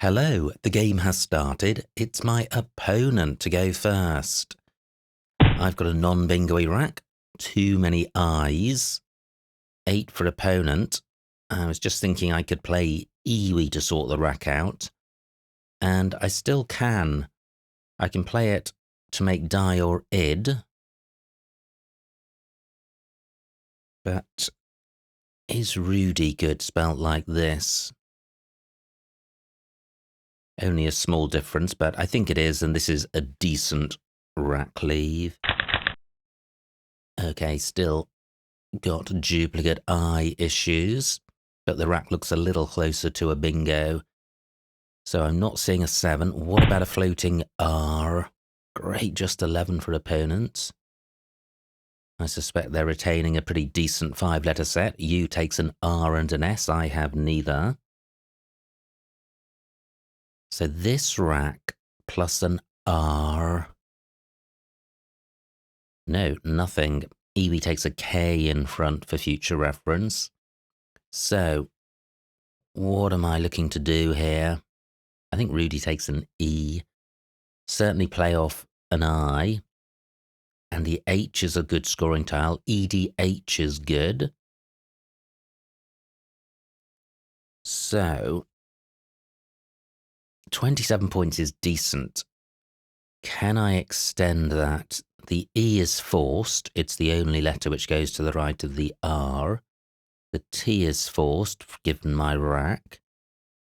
Hello, the game has started. It's my opponent to go first. I've got a non-bingo-y rack, too many eyes, 8 for opponent. I was just thinking I could play Iwi to sort the rack out, and I still can. I can play it to make die or id, but is Rudy good spelt like this? Only a small difference, but I think it is, and this is a decent rack leave. Okay, still got duplicate eye issues, but the rack looks a little closer to a bingo. So I'm not seeing a 7. What about a floating R? Great, just 11 for opponents. I suspect they're retaining a pretty decent 5-letter set. U takes an R and an S. I have neither. So this rack plus an R. No, nothing. Iwi takes a K in front for future reference. So, what am I looking to do here? I think Rudy takes an E. Certainly play off an I. And the H is a good scoring tile. EDH is good. So, 27 points is decent. Can I extend that? The E is forced. It's the only letter which goes to the right of the R. The T is forced, given my rack.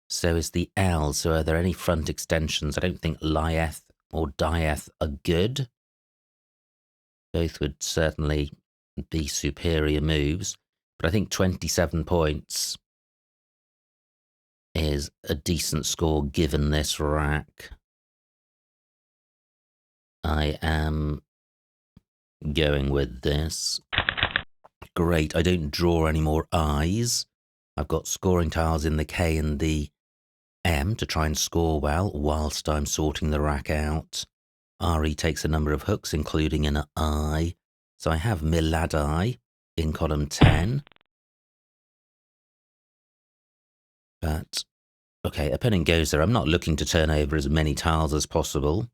So is the L. So are there any front extensions? I don't think Lieth or Dieth are good. Both would certainly be superior moves. But I think 27 points is a decent score given this rack. I am going with this. Great, I don't draw any more eyes. I've got scoring tiles in the K and the M to try and score well whilst I'm sorting the rack out. RE takes a number of hooks, including an I. So I have Miladi in column 10. But, okay, opponent goes there. I'm not looking to turn over as many tiles as possible.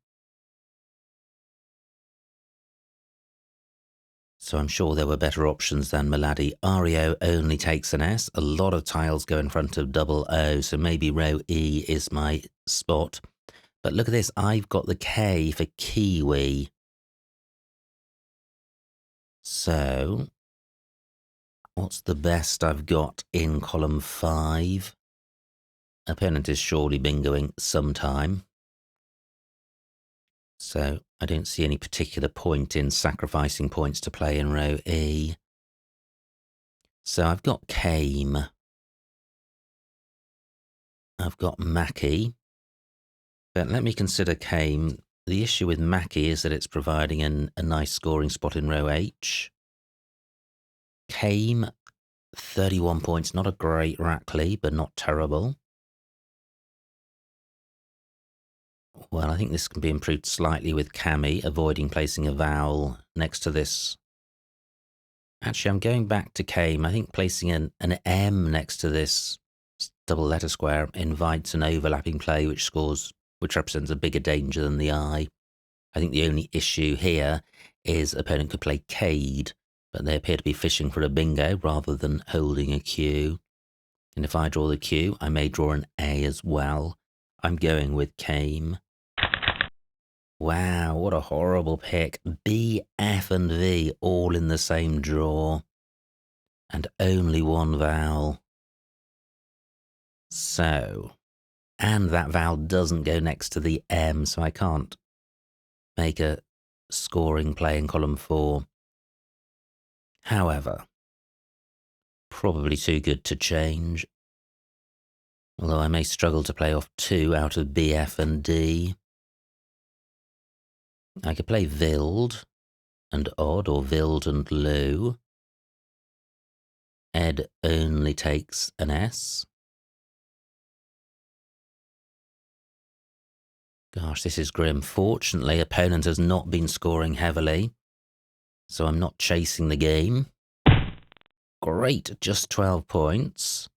So I'm sure there were better options than Miladi. REO only takes an S. A lot of tiles go in front of double O, so maybe row E is my spot. But look at this, I've got the K for Kiwi. So, what's the best I've got in column 5? Opponent is surely bingoing sometime. So, I don't see any particular point in sacrificing points to play in row E. So, I've got Kame. I've got Mackie. But let me consider Kame. The issue with Mackie is that it's providing a nice scoring spot in row H. Kame, 31 points, not a great rack lead, but not terrible. Well, I think this can be improved slightly with Cami, avoiding placing a vowel next to this. Actually, I'm going back to Kame. I think placing an M next to this double letter square invites an overlapping play which represents a bigger danger than the I. I think the only issue here is opponent could play Cade, but they appear to be fishing for a bingo rather than holding a Q. And if I draw the Q, I may draw an A as well. I'm going with Kame. Wow, what a horrible pick. B, F, and V all in the same draw. And only one vowel. So, and that vowel doesn't go next to the M, so I can't make a scoring play in column 4. However, probably too good to change. Although I may struggle to play off 2 out of B, F, and D. I could play Vild and Odd, or Vild and Lou. Ed only takes an S. Gosh, this is grim. Fortunately, opponent has not been scoring heavily, so I'm not chasing the game. Great, just 12 points.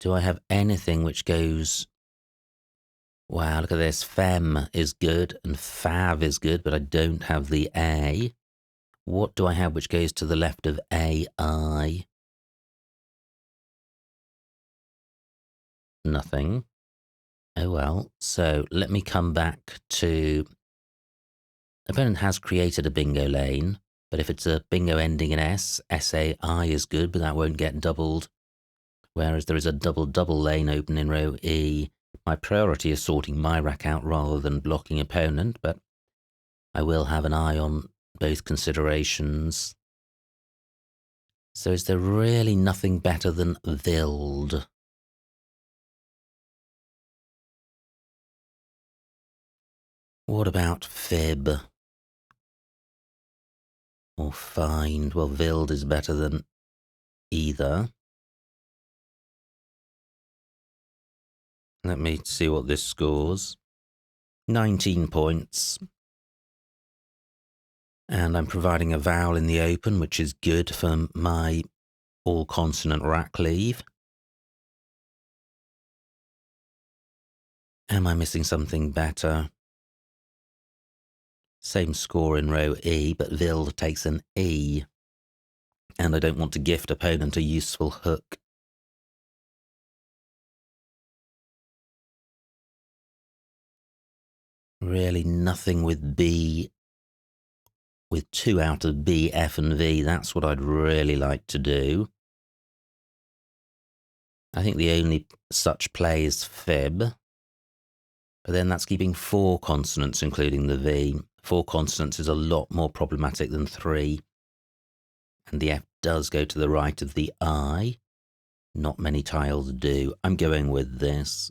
Do I have anything which goes... Wow, look at this. Fem is good and Fav is good, but I don't have the A. What do I have which goes to the left of AI? Nothing. Oh well, so let me come back to... Opponent has created a bingo lane, but if it's a bingo ending in S, SAI is good, but that won't get doubled. Whereas there is a double lane open in row E. My priority is sorting my rack out rather than blocking opponent, but I will have an eye on both considerations. So is there really nothing better than Wild? What about Fib? Or Find? Well, Wild is better than either. Let me see what this scores. 19 points. And I'm providing a vowel in the open, which is good for my all-consonant rack leave. Am I missing something better? Same score in row E, but Wild takes an E. And I don't want to gift opponent a useful hook. Really nothing with B, with 2 out of B, F and V. That's what I'd really like to do. I think the only such play is Fib. But then that's keeping 4 consonants, including the V. 4 consonants is a lot more problematic than 3. And the F does go to the right of the I. Not many tiles do. I'm going with this.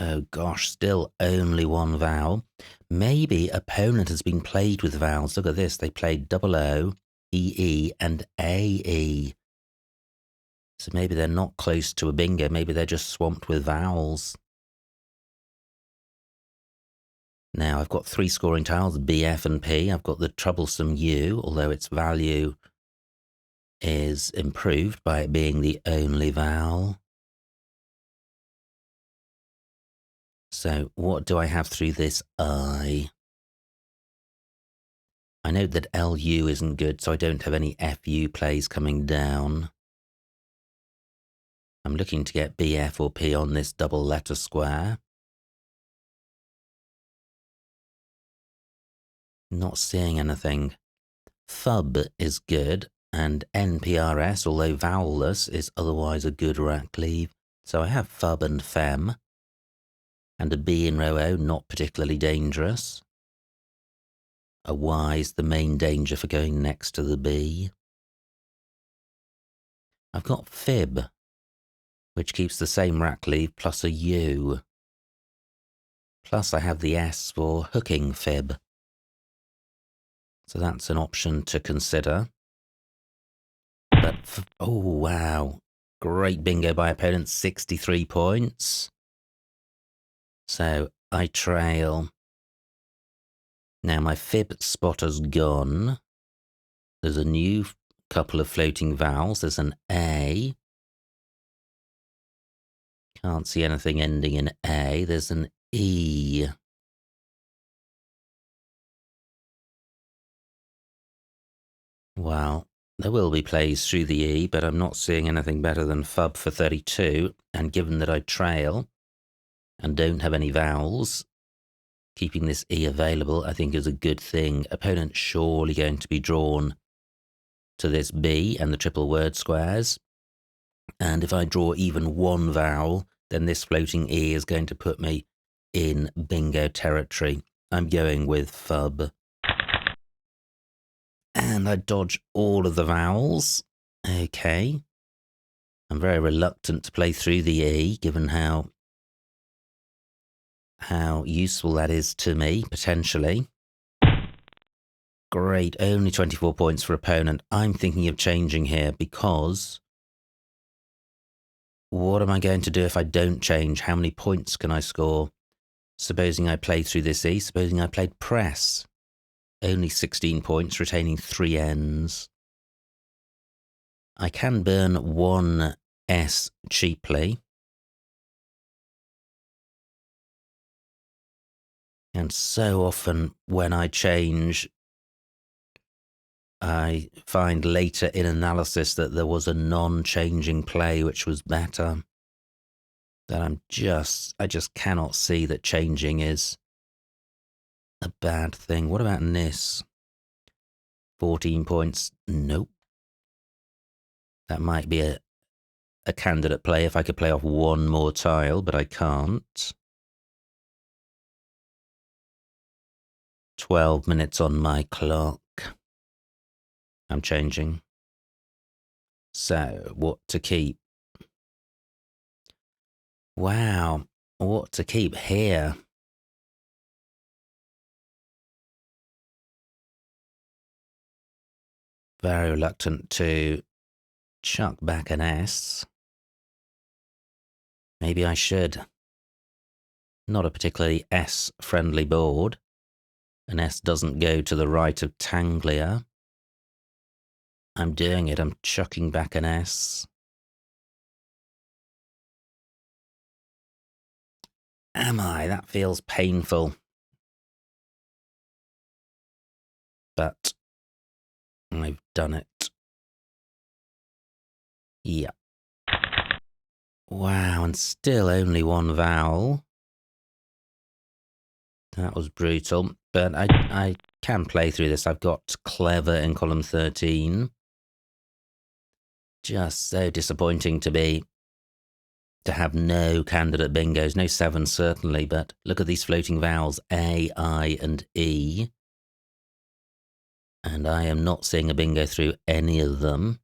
Oh gosh, still only 1 vowel. Maybe opponent has been played with vowels. Look at this. They played double O, EE, and AE. So maybe they're not close to a bingo. Maybe they're just swamped with vowels. Now, I've got 3 scoring tiles, B, F, and P. I've got the troublesome U, although its value is improved by it being the only vowel. So, what do I have through this I? I know that LU isn't good, so I don't have any FU plays coming down. I'm looking to get BF or P on this double letter square. Not seeing anything. Fub is good, and NPRS, although vowelless, is otherwise a good rack leave. So I have Fub and Fem. And a B in row O, not particularly dangerous. A Y is the main danger for going next to the B. I've got Fib, which keeps the same rack leave, plus a U. Plus I have the S for hooking Fib. So that's an option to consider. But, oh wow, great bingo by opponent, 63 points. So I trail. Now my Fib spotter's gone. There's a new couple of floating vowels. There's an A. Can't see anything ending in A. There's an E. Well, there will be plays through the E, but I'm not seeing anything better than Fub for 32. And given that I trail and don't have any vowels, keeping this E available, I think is a good thing. Opponent's surely going to be drawn to this B and the triple word squares. And if I draw even 1 vowel, then this floating E is going to put me in bingo territory. I'm going with Fub. And I dodge all of the vowels. Okay. I'm very reluctant to play through the E, given how useful that is to me, potentially. Great, only 24 points for opponent. I'm thinking of changing here because what am I going to do if I don't change? How many points can I score? Supposing I play through this E, supposing I played press. Only 16 points, retaining 3 ends. I can burn 1 S cheaply. And so often when I change, I find later in analysis that there was a non-changing play which was better. That I just cannot see that changing is a bad thing. What about Nis? 14 points? Nope. That might be a candidate play if I could play off one more tile, but I can't. 12 minutes on my clock. I'm changing. So, what to keep? Wow, what to keep here? Very reluctant to chuck back an S. Maybe I should. Not a particularly S-friendly board. An S doesn't go to the right of Tanglia. I'm doing it. I'm chucking back an S. Am I? That feels painful. But I've done it. Yeah. Wow, and still only one vowel. That was brutal. But I can play through this. I've got clever in column 13. Just so disappointing to have no candidate bingos, no 7 certainly, but look at these floating vowels, A, I, and E. And I am not seeing a bingo through any of them.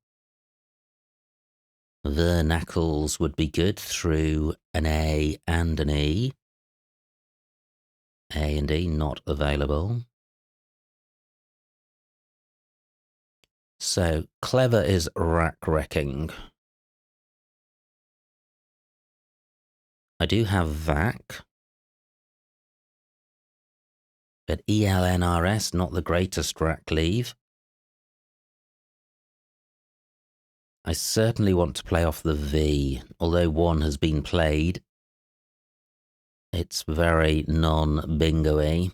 Vernacles would be good through an A and an E. A and E not available. So, clever is rack-wrecking. I do have VAC. But ELNRS, not the greatest rack leave. I certainly want to play off the V, although one has been played. It's very non-bingo-y.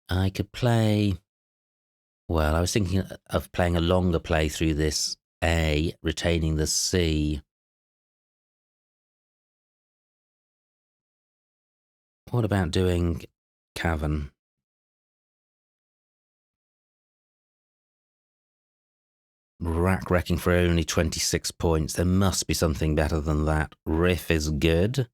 I could play... Well, I was thinking of playing a longer play through this A, retaining the C. What about doing Cavern? Rack-wrecking for only 26 points. There must be something better than that. Riff is good.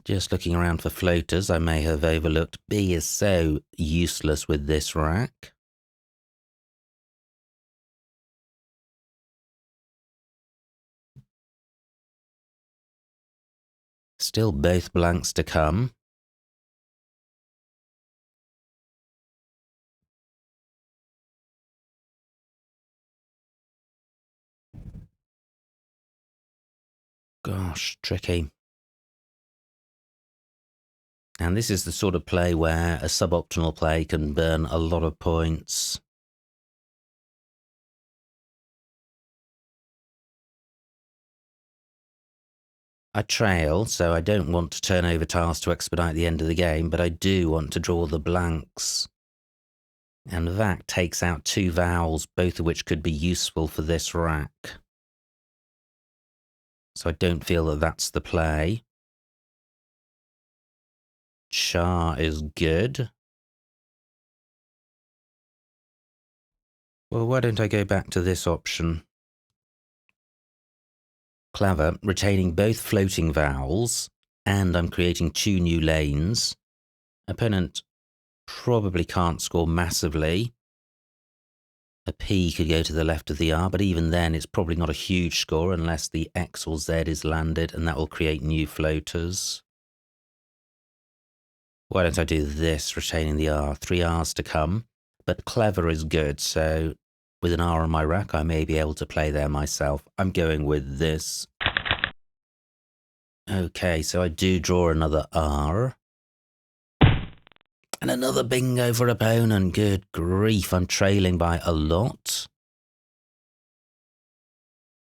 Just looking around for floaters I may have overlooked. B is so useless with this rack. Still both blanks to come. Gosh, tricky. And this is the sort of play where a suboptimal play can burn a lot of points. I trail, so I don't want to turn over tiles to expedite the end of the game, but I do want to draw the blanks. And that takes out 2 vowels, both of which could be useful for this rack. So I don't feel that that's the play. Char is good. Well, why don't I go back to this option? Clever, retaining both floating vowels, and I'm creating 2 new lanes. Opponent probably can't score massively. A P could go to the left of the R, but even then it's probably not a huge score unless the X or Z is landed, and that will create new floaters. Why don't I do this, retaining the R? 3 Rs to come, but clever is good, so with an R on my rack I may be able to play there myself. I'm going with this. Okay, so I do draw another R. And another bingo for opponent. Good grief, I'm trailing by a lot.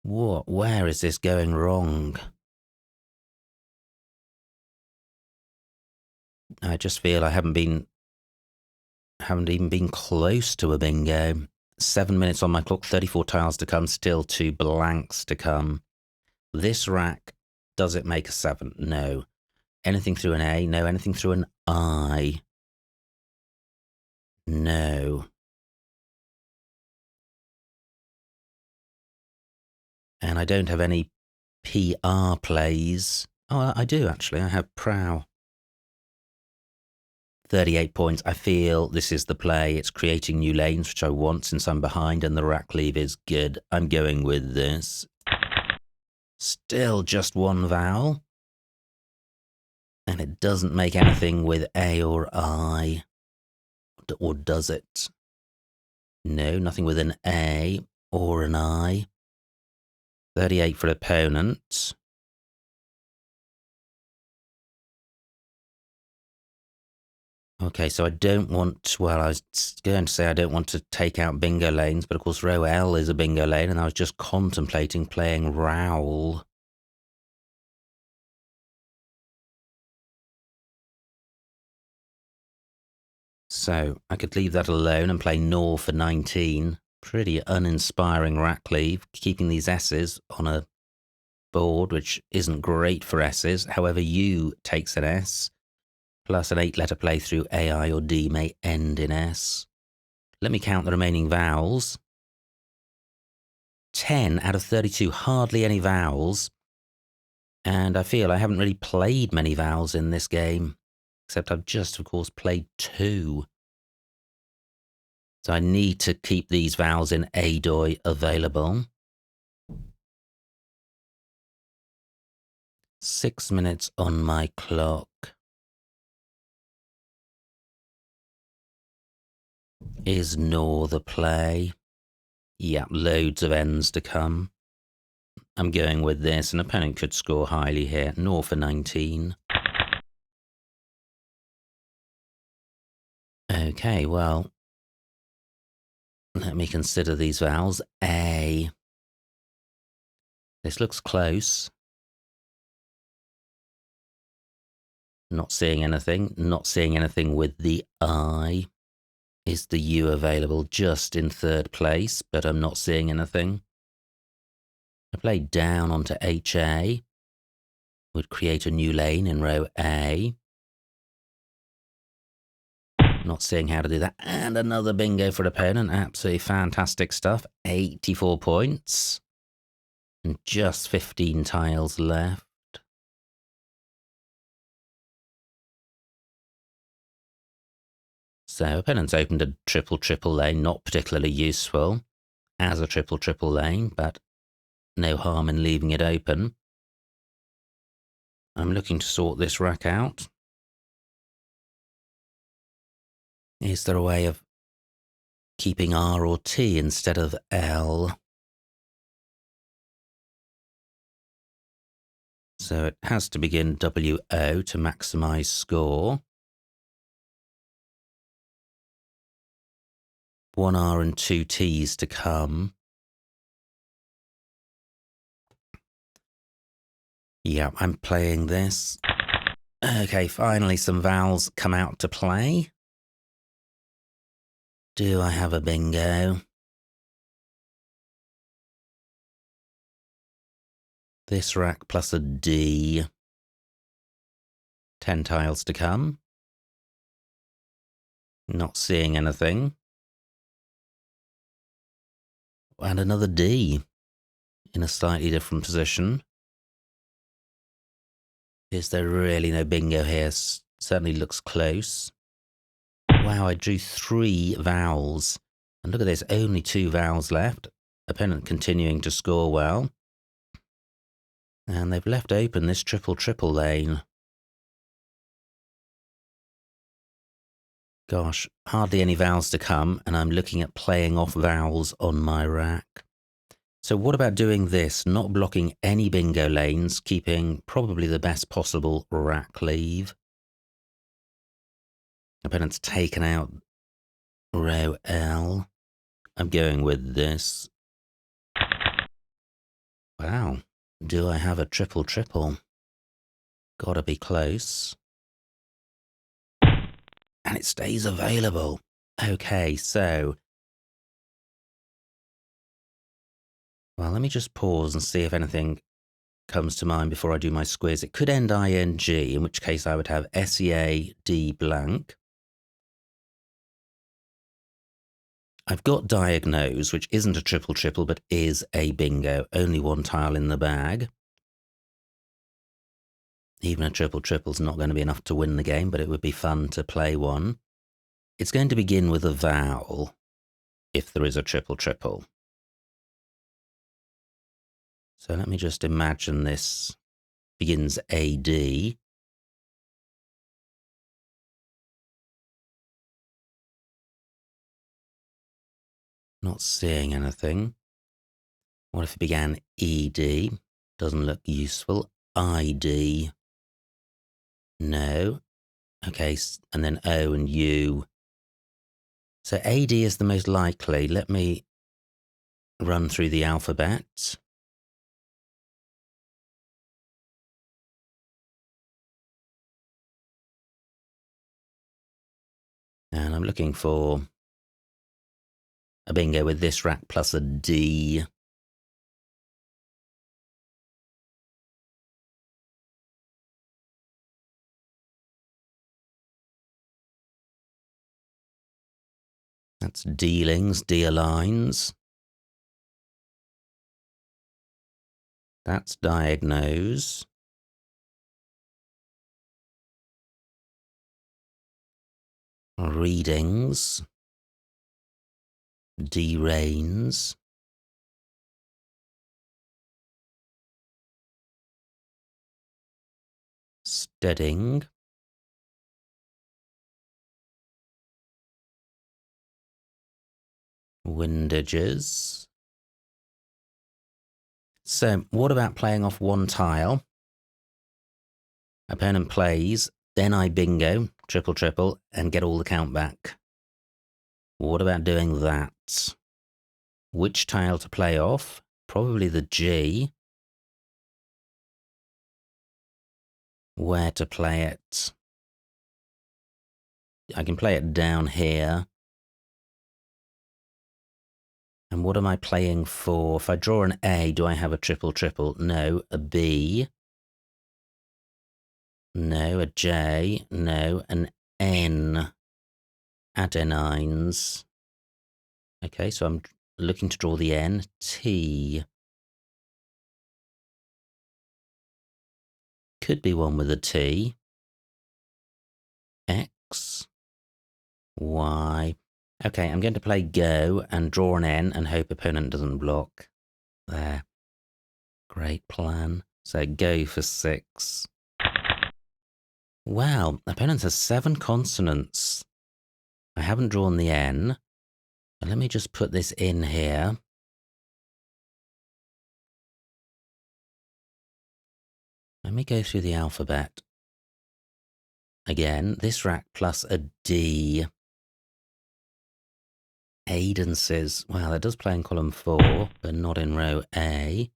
What? Where is this going wrong? I just feel I haven't even been close to a bingo. 7 minutes on my clock, 34 tiles to come, still 2 blanks to come. This rack, does it make a 7? No. Anything through an A? No. Anything through an I? No. And I don't have any PR plays. Oh, I do actually. I have Prow. 38 points. I feel this is the play. It's creating new lanes, which I want since I'm behind, and the rack leave is good. I'm going with this. Still just 1 vowel. And it doesn't make anything with A or I. Or does it? No, nothing with an A or an I. 38 for opponent. Okay, so I don't want, well, I was going to say I don't want to take out bingo lanes, but of course row L is a bingo lane, and I was just contemplating playing Rowl. So I could leave that alone and play Nor for 19. Pretty uninspiring rack leave, keeping these S's on a board, which isn't great for S's. However, U takes an S, plus an 8-letter play through A, I, or D may end in S. Let me count the remaining vowels. 10 out of 32, hardly any vowels. And I feel I haven't really played many vowels in this game, except I've just, of course, played 2. So I need to keep these vowels in A-doi available. 6 minutes on my clock. Is Nor the play? Yep, loads of ends to come. I'm going with this. An opponent could score highly here. Nor for 19. Okay, well, let me consider these vowels. A. This looks close. Not seeing anything. Not seeing anything with the I. Is the U available? Just in 3rd place, but I'm not seeing anything. I play down onto HA. Would create a new lane in row A. Not seeing how to do that. And another bingo for opponent. Absolutely fantastic stuff. 84 points. And just 15 tiles left. So opponent's opened a triple lane. Not particularly useful as a triple lane, but no harm in leaving it open. I'm looking to sort this rack out. Is there a way of keeping R or T instead of L? So it has to begin WO to maximize score. 1 R and 2 T's to come. Yeah, I'm playing this. Okay, finally some vowels come out to play. Do I have a bingo? This rack plus a D. 10 tiles to come. Not seeing anything. And another D in a slightly different position. Is there really no bingo here? Certainly looks close. Wow, I drew 3 vowels. And look at this, only 2 vowels left. Opponent continuing to score well. And they've left open this triple lane. Gosh, hardly any vowels to come, and I'm looking at playing off vowels on my rack. So what about doing this? Not blocking any bingo lanes, keeping probably the best possible rack leave. Opponent's taken out row L. I'm going with this. Wow. Do I have a triple triple? Gotta be close. And it stays available. Okay, so... Well, let me just pause and see if anything comes to mind before I do my squiz. It could end ing, in which case I would have SEA-D blank. I've got diagnose, which isn't a triple triple, but is a bingo. Only one tile in the bag. Even a triple triple's not going to be enough to win the game, but it would be fun to play one. It's going to begin with a vowel, if there is a triple triple. So let me just imagine this begins AD. Not seeing anything. What if it began ED? Doesn't look useful. ID. No. Okay, and then O and U. So AD is the most likely. Let me run through the alphabet. And I'm looking for a bingo with this rack plus a D. That's dealings, D-aligns. That's diagnose. Readings. D-rains. Steading. Windages. So, what about playing off one tile? Opponent plays, then I bingo, triple triple, and get all the count back. What about doing that? Which tile to play off? Probably the G. Where to play it? I can play it down here. And what am I playing for? If I draw an A, do I have a triple triple? No. A B? No. A J? No. An N? Adenines. Okay, so I'm looking to draw the N. T. Could be one with a T. X. Y. Okay, I'm going to play Go and draw an N and hope opponent doesn't block. There. Great plan. So Go for 6. Wow, opponent has 7 consonants. I haven't drawn the N. But let me just put this in here. Let me go through the alphabet. Again, this rack plus a D. Adences. Well, it does play in column 4, but not in row A.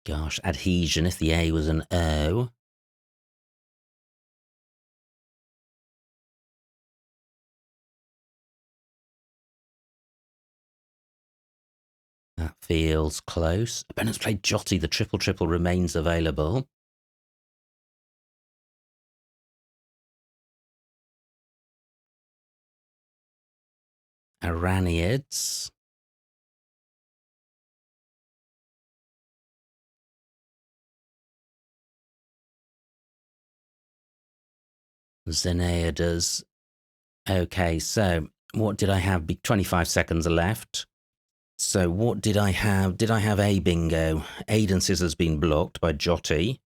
Gosh, adhesion if the A was an O. That feels close. Opponent's played Jotty. The triple triple remains available. Araniids. Xeneidas. Okay, so what did I have? 25 seconds left. So what did I have? Did I have a bingo? Adences has been blocked by Jotty.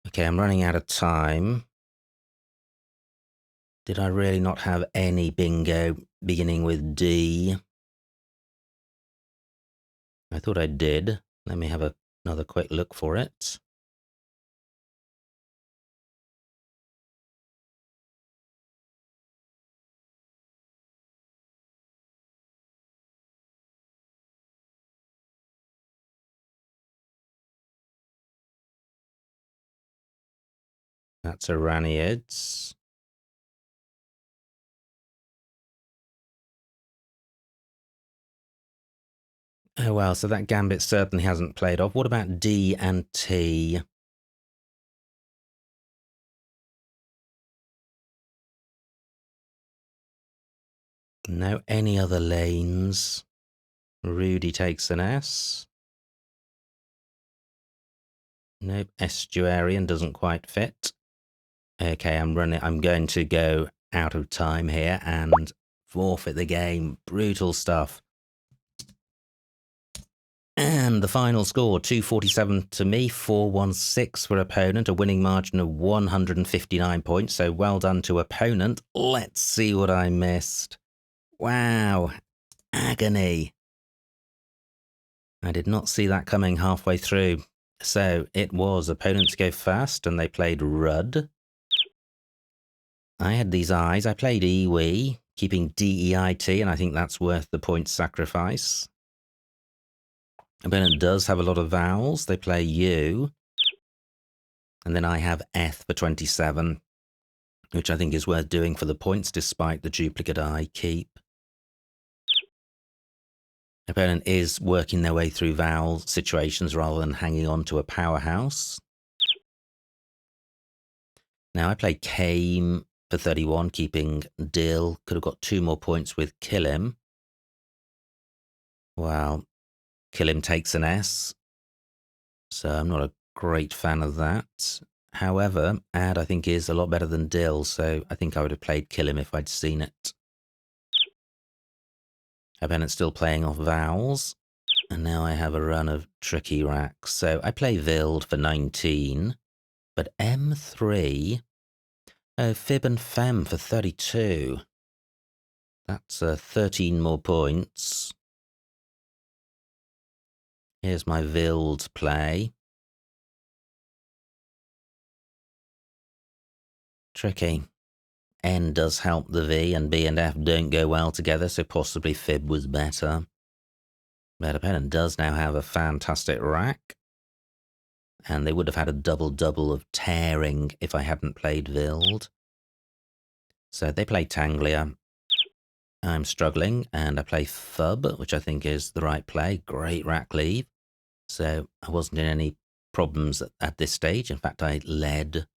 Okay, I'm running out of time. Did I really not have any bingo beginning with D? I thought I did. Let me have another quick look for it. That's Iranians. Oh, well, so that gambit certainly hasn't played off. What about D and T? No, any other lanes? Rudy takes an S. Nope, estuarian doesn't quite fit. Okay, I'm going to go out of time here and forfeit the game. Brutal stuff. And the final score, 247 to me, 416 for opponent, a winning margin of 159 points. So well done to opponent. Let's see what I missed. Wow, agony. I did not see that coming halfway through. So it was opponents go first, and they played Rudd. I had these eyes. I played Iwi, keeping DEIT, and I think that's worth the point sacrifice. Opponent does have a lot of vowels. They play U. And then I have Eth for 27, which I think is worth doing for the points, despite the duplicate I keep. Opponent is working their way through vowel situations rather than hanging on to a powerhouse. Now I played Came for 31, keeping Dill. Could have got 2 more points with Kill Him. Well, Kill Him takes an S, so I'm not a great fan of that. However, Add I think is a lot better than Dill, so I think I would have played Kill Him if I'd seen it. Opponent's still playing off vowels, and now I have a run of tricky racks. So I play Vild for 19, but M3, oh, Fib and Fem for 32. That's 13 more points. Here's my Vild play. Tricky. N does help the V, and B and F don't go well together, so possibly Fib was better. But opponent does now have a fantastic rack. And they would have had a double-double of tearing if I hadn't played Vild. So they play Tanglia. I'm struggling, and I play Fub, which I think is the right play. Great rack leave. So I wasn't in any problems at this stage. In fact, I led.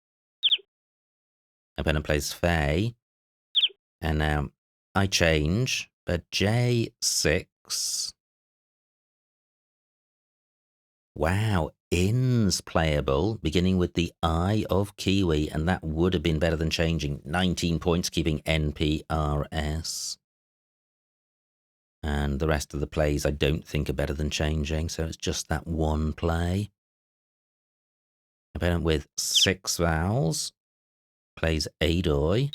Opponent plays Fae. And now I change, but J6. Wow, In's playable, beginning with the I of Kiwi, and that would have been better than changing. 19 points, keeping NPRS. And the rest of the plays I don't think are better than changing, so it's just that one play. Opponent with 6 vowels plays Adoi.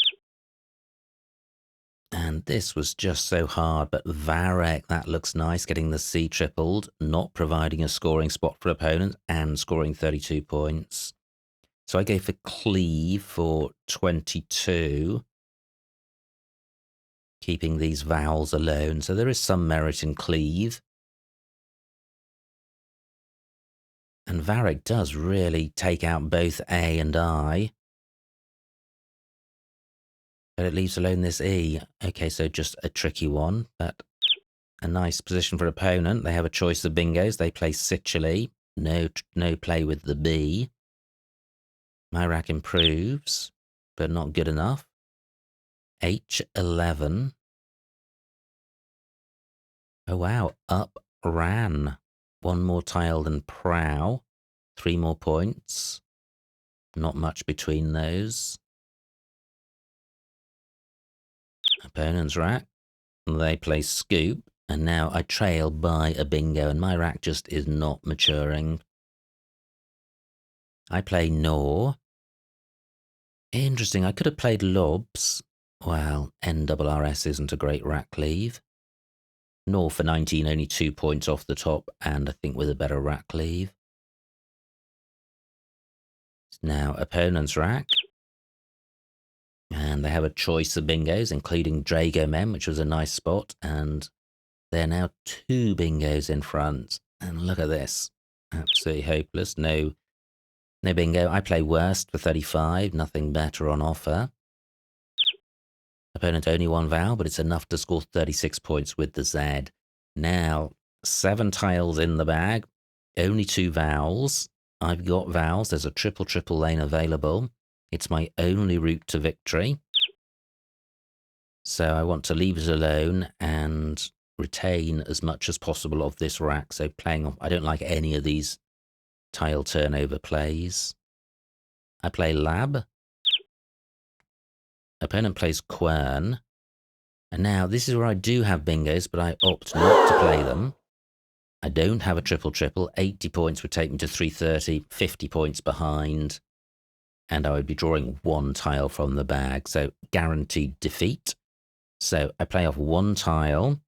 And this was just so hard, but Varek, that looks nice, getting the C tripled, not providing a scoring spot for opponent, and scoring 32 points. So I go for Cleave for 22, keeping these vowels alone. So there is some merit in Cleave. And Varek does really take out both A and I. But it leaves alone this E. Okay, so just a tricky one, but a nice position for opponent. They have a choice of bingos. They play Sicily. No play with the B. My rack improves, but not good enough. H11. Oh, wow. Up ran. 1 more tile than Prow. 3 more points. Not much between those. Opponent's rack. They play Scoop. And now I trail by a bingo, and my rack just is not maturing. I play Gnaw. Interesting, I could have played Lobs. Well, NRRS isn't a great rack leave. Nor for 19, only 2 points off the top, and I think with a better rack leave. Now, opponent's rack. And they have a choice of bingos, including Drago Men, which was a nice spot. And they're now 2 bingos in front. And look at this. Absolutely hopeless. No bingo. I play worst for 35. Nothing better on offer. Opponent only 1 vowel, but it's enough to score 36 points with the Z. Now, 7 tiles in the bag. Only 2 vowels. I've got vowels. There's a triple lane available. It's my only route to victory. So I want to leave it alone and retain as much as possible of this rack. So playing off, I don't like any of these tile turnover plays. I play Lab. Opponent plays Quern. And now this is where I do have bingos, but I opt not to play them. I don't have a triple. 80 points would take me to 330, 50 points behind. And I would be drawing 1 tile from the bag, so guaranteed defeat. So I play off 1 tile,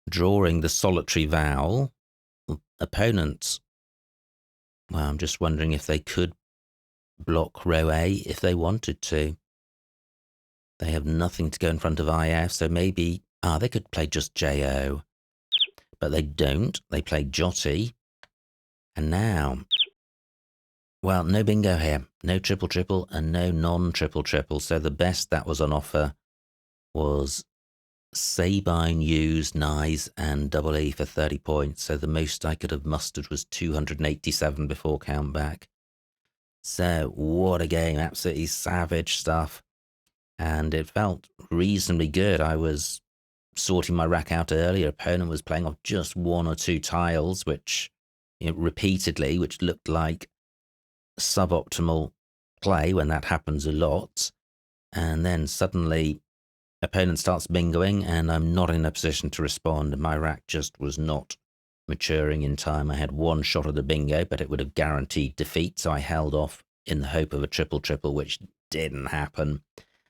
drawing the solitary vowel. Opponents, well, I'm just wondering if they could block row A if they wanted to. They have nothing to go in front of IF, so maybe, they could play just JO. But they don't, they play Jotty. And now, well, no bingo here, no triple, and no non-triple. So the best that was on offer was Sabine, Hughes, Nyes, and Double E for 30 points. So the most I could have mustered was 287 before count back. So what a game, absolutely savage stuff. And it felt reasonably good. I was sorting my rack out earlier. Opponent was playing off just 1 or 2 tiles, which repeatedly, which looked like suboptimal play when that happens a lot. And then suddenly opponent starts bingoing and I'm not in a position to respond. My rack just was not maturing in time. I had 1 shot at the bingo, but it would have guaranteed defeat. So I held off in the hope of a triple, which didn't happen.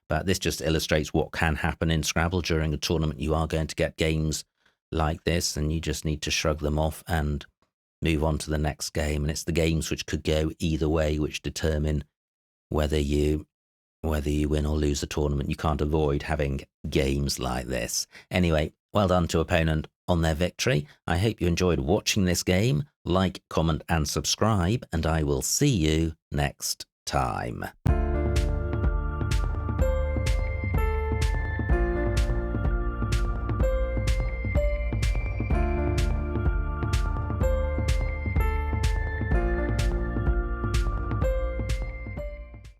But this just illustrates what can happen in Scrabble during a tournament. You are going to get games like this and you just need to shrug them off and move on to the next game. And it's the games which could go either way which determine whether you win or lose the tournament. You can't avoid having games like this. Anyway, well done to opponent on their victory. I hope you enjoyed watching this game. Like, comment and subscribe, and I will see you next time.